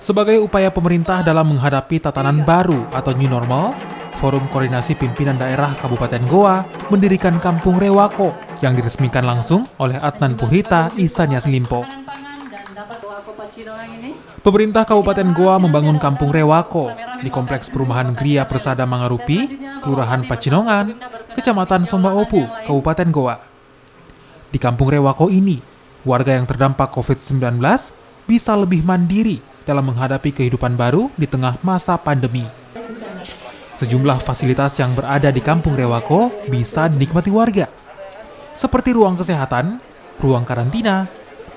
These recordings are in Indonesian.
Sebagai upaya pemerintah dalam menghadapi tatanan baru atau new normal, Forum Koordinasi Pimpinan Daerah Kabupaten Goa mendirikan Kampung Rewako yang diresmikan langsung oleh Adnan Puhita Ihsanias Limpo. Pemerintah Kabupaten Goa membangun Kampung Rewako di Kompleks Perumahan Gria Persada Mangarupi, Kelurahan Pacinongan, Kecamatan Sombaopu, Kabupaten Goa. Di Kampung Rewako ini, warga yang terdampak COVID-19 bisa lebih mandiri dalam menghadapi kehidupan baru di tengah masa pandemi. Sejumlah fasilitas yang berada di Kampung Rewako bisa dinikmati warga, seperti ruang kesehatan, ruang karantina,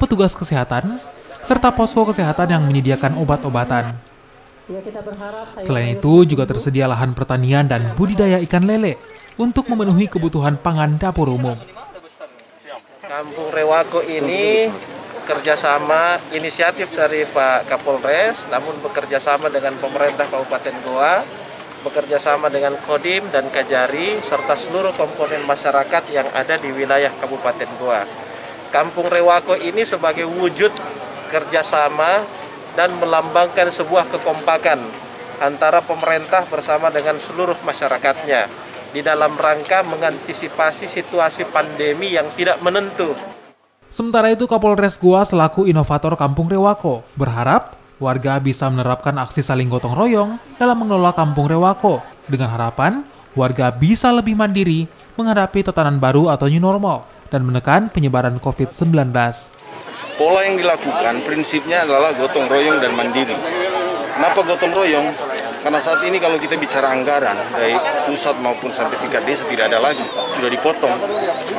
petugas kesehatan, serta posko kesehatan yang menyediakan obat-obatan. Selain itu, juga tersedia lahan pertanian dan budidaya ikan lele untuk memenuhi kebutuhan pangan dapur umum. Kampung Rewako ini kerjasama inisiatif dari Pak Kapolres, namun bekerjasama dengan pemerintah Kabupaten Goa, bekerjasama dengan Kodim dan Kajari, serta seluruh komponen masyarakat yang ada di wilayah Kabupaten Goa. Kampung Rewako ini sebagai wujud kerjasama dan melambangkan sebuah kekompakan antara pemerintah bersama dengan seluruh masyarakatnya di dalam rangka mengantisipasi situasi pandemi yang tidak menentu. Sementara itu, Kapolres Goa selaku inovator Kampung Rewako berharap warga bisa menerapkan aksi saling gotong royong dalam mengelola Kampung Rewako dengan harapan warga bisa lebih mandiri menghadapi tatanan baru atau new normal dan menekan penyebaran COVID-19. Pola yang dilakukan prinsipnya adalah gotong royong dan mandiri. Kenapa gotong royong? Karena saat ini kalau kita bicara anggaran dari pusat maupun sampai tingkat desa tidak ada lagi, sudah dipotong.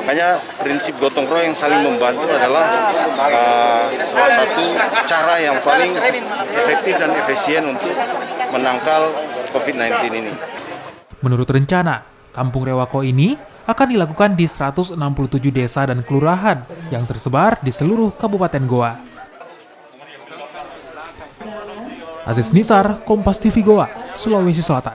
Makanya prinsip gotong royong saling membantu adalah salah satu cara yang paling efektif dan efisien untuk menangkal COVID-19 ini. Menurut rencana, Kampung Rewako ini akan dilakukan di 167 desa dan kelurahan yang tersebar di seluruh Kabupaten Goa. Aziz Nisar, Kompas TV Goa, Sulawesi Selatan.